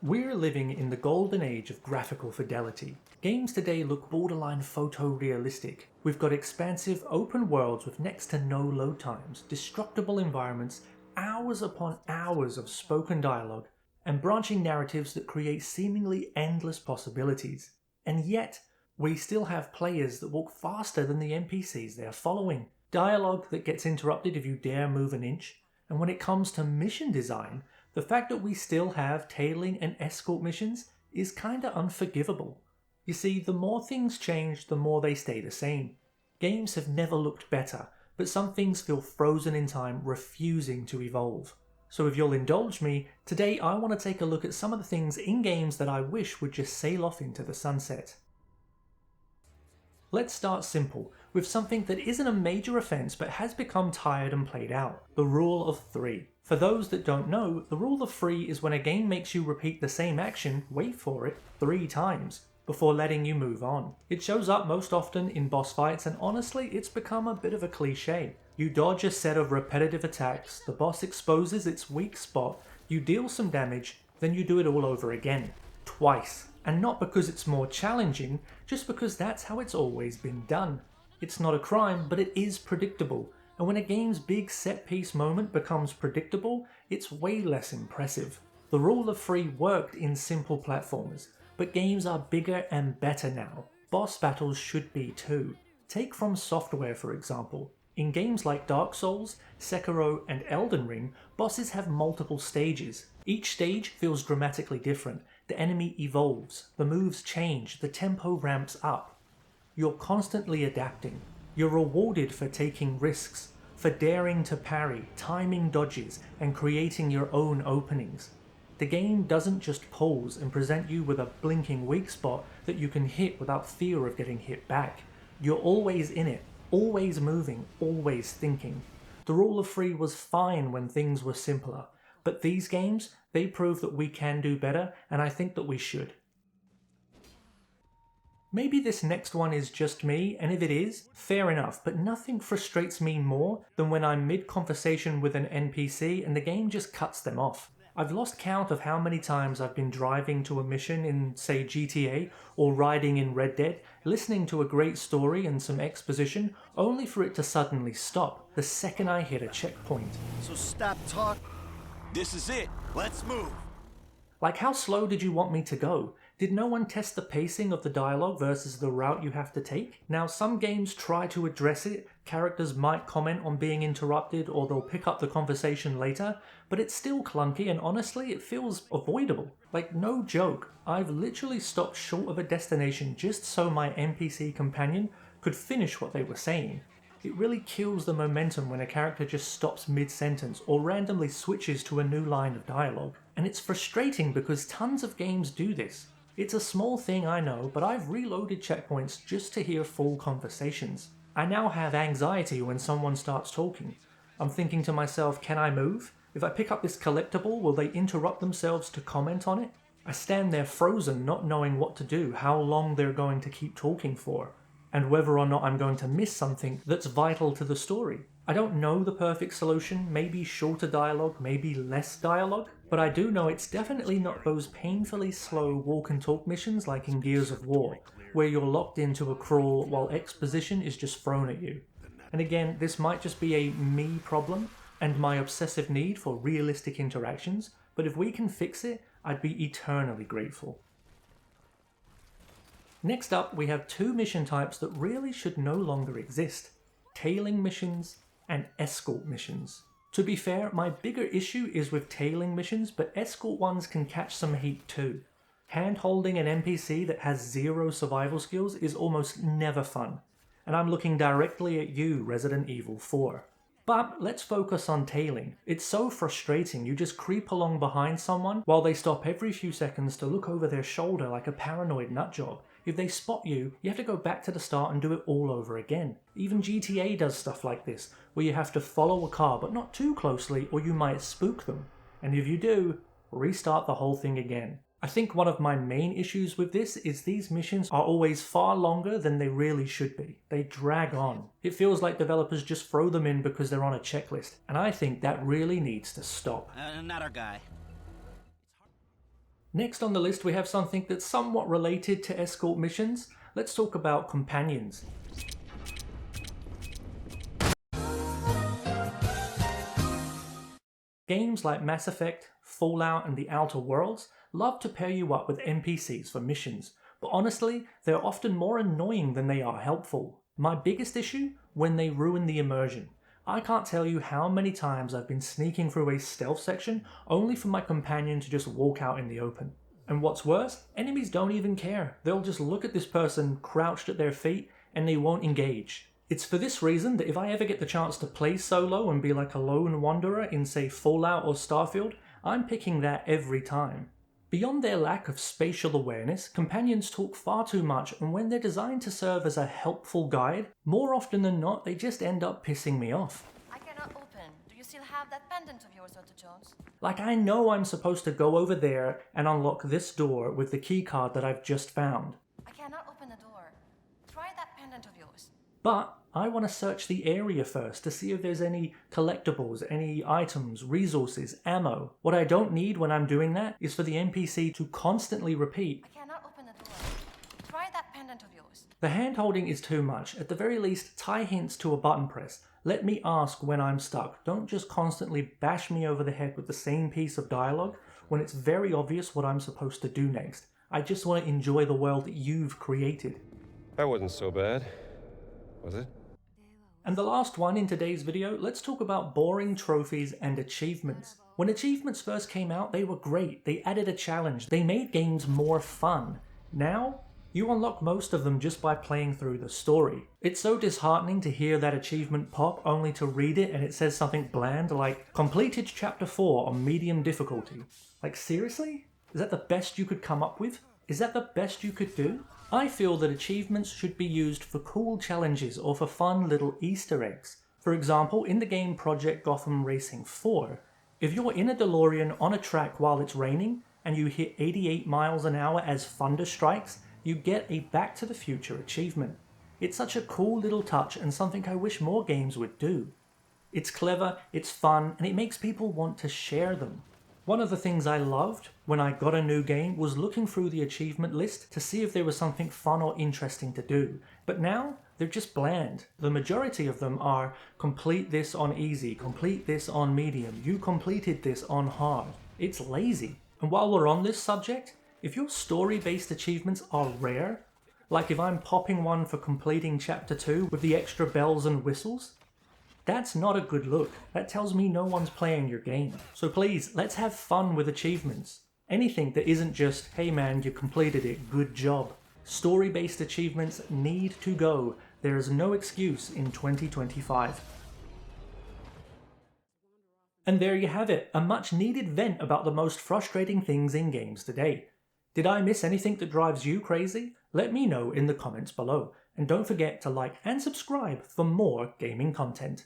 We're living in the golden age of graphical fidelity. Games today look borderline photorealistic. We've got expansive open worlds with next to no load times, destructible environments, hours upon hours of spoken dialogue, and branching narratives that create seemingly endless possibilities. And yet, we still have players that walk faster than the NPCs they are following. Dialogue that gets interrupted if you dare move an inch. And when it comes to mission design, the fact that we still have tailing and escort missions is kinda unforgivable. You see, the more things change, the more they stay the same. Games have never looked better, but some things feel frozen in time, refusing to evolve. So if you'll indulge me, today I want to take a look at some of the things in games that I wish would just sail off into the sunset. Let's start simple, with something that isn't a major offense but has become tired and played out, the rule of 3. For those that don't know, the rule of 3 is when a game makes you repeat the same action, wait for it, 3 times, before letting you move on. It shows up most often in boss fights, and honestly it's become a bit of a cliche. You dodge a set of repetitive attacks, the boss exposes its weak spot, you deal some damage, then you do it all over again. Twice. And not because it's more challenging, just because that's how it's always been done. It's not a crime, but it is predictable, and when a game's big set-piece moment becomes predictable, it's way less impressive. The rule of 3 worked in simple platformers, but games are bigger and better now. Boss battles should be too. Take From Software for example. In games like Dark Souls, Sekiro, and Elden Ring, bosses have multiple stages. Each stage feels dramatically different. The enemy evolves, the moves change, the tempo ramps up. You're constantly adapting. You're rewarded for taking risks, for daring to parry, timing dodges, and creating your own openings. The game doesn't just pause and present you with a blinking weak spot that you can hit without fear of getting hit back. You're always in it, always moving, always thinking. The rule of 3 was fine when things were simpler, but these games, they prove that we can do better, and I think that we should. Maybe this next one is just me, and if it is, fair enough, but nothing frustrates me more than when I'm mid-conversation with an NPC and the game just cuts them off. I've lost count of how many times I've been driving to a mission in, say, GTA, or riding in Red Dead, listening to a great story and some exposition, only for it to suddenly stop the second I hit a checkpoint. So stop talk. This is it. Let's move. Like, how slow did you want me to go? Did no one test the pacing of the dialogue versus the route you have to take? Now, some games try to address it, characters might comment on being interrupted or they'll pick up the conversation later, but it's still clunky and honestly it feels avoidable. Like, no joke, I've literally stopped short of a destination just so my NPC companion could finish what they were saying. It really kills the momentum when a character just stops mid-sentence or randomly switches to a new line of dialogue. And it's frustrating because tons of games do this. It's a small thing, I know, but I've reloaded checkpoints just to hear full conversations. I now have anxiety when someone starts talking. I'm thinking to myself, can I move? If I pick up this collectible, will they interrupt themselves to comment on it? I stand there frozen, not knowing what to do, how long they're going to keep talking for, and whether or not I'm going to miss something that's vital to the story. I don't know the perfect solution, maybe shorter dialogue, maybe less dialogue, but I do know it's definitely not those painfully slow walk and talk missions like in Gears of War, where you're locked into a crawl while exposition is just thrown at you. And again, this might just be a me problem and my obsessive need for realistic interactions, but if we can fix it, I'd be eternally grateful. Next up, we have 2 mission types that really should no longer exist: tailing missions and escort missions. To be fair, my bigger issue is with tailing missions, but escort ones can catch some heat too. Hand-holding an NPC that has 0 survival skills is almost never fun, and I'm looking directly at you, Resident Evil 4. But let's focus on tailing. It's so frustrating, you just creep along behind someone while they stop every few seconds to look over their shoulder like a paranoid nutjob. If they spot you, you have to go back to the start and do it all over again. Even GTA does stuff like this, where you have to follow a car but not too closely or you might spook them. And if you do, restart the whole thing again. I think one of my main issues with this is these missions are always far longer than they really should be. They drag on. It feels like developers just throw them in because they're on a checklist, and I think that really needs to stop. Not our guy. Next on the list we have something that's somewhat related to escort missions. Let's talk about companions. Games like Mass Effect, Fallout and The Outer Worlds love to pair you up with NPCs for missions, but honestly, they're often more annoying than they are helpful. My biggest issue? When they ruin the immersion. I can't tell you how many times I've been sneaking through a stealth section only for my companion to just walk out in the open. And what's worse, enemies don't even care. They'll just look at this person crouched at their feet and they won't engage. It's for this reason that if I ever get the chance to play solo and be like a lone wanderer in say Fallout or Starfield, I'm picking that every time. Beyond their lack of spatial awareness, companions talk far too much, and when they're designed to serve as a helpful guide, more often than not they just end up pissing me off. I cannot open. Do you still have that pendant of yours, Dr. Jones? Like, I know I'm supposed to go over there and unlock this door with the keycard that I've just found. I cannot open the door. Try that pendant of yours. But I want to search the area first to see if there's any collectibles, any items, resources, ammo. What I don't need when I'm doing that is for the NPC to constantly repeat, I cannot open the door. Try that pendant of yours. the hand holding is too much. At the very least, tie hints to a button press. Let me ask when I'm stuck. Don't just constantly bash me over the head with the same piece of dialogue when it's very obvious what I'm supposed to do next. I just want to enjoy the world that you've created. That wasn't so bad, was it? And the last one in today's video, let's talk about boring trophies and achievements. When achievements first came out, they were great. They added a challenge. They made games more fun. Now, you unlock most of them just by playing through the story. It's so disheartening to hear that achievement pop only to read it and it says something bland like, completed chapter 4 on medium difficulty. Like, seriously? Is that the best you could come up with? Is that the best you could do? I feel that achievements should be used for cool challenges or for fun little Easter eggs. For example, in the game Project Gotham Racing 4, if you're in a DeLorean on a track while it's raining and you hit 88 miles an hour as thunder strikes, you get a Back to the Future achievement. It's such a cool little touch and something I wish more games would do. It's clever, it's fun, and it makes people want to share them. One of the things I loved when I got a new game was looking through the achievement list to see if there was something fun or interesting to do. But now, they're just bland. The majority of them are, complete this on easy, complete this on medium, you completed this on hard. It's lazy. And while we're on this subject, if your story-based achievements are rare, like if I'm popping one for completing chapter 2 with the extra bells and whistles, that's not a good look. That tells me no one's playing your game. So please, let's have fun with achievements. Anything that isn't just, hey man, you completed it, good job. Story-based achievements need to go. There is no excuse in 2025. And there you have it, a much needed vent about the most frustrating things in games today. Did I miss anything that drives you crazy? Let me know in the comments below. And don't forget to like and subscribe for more gaming content.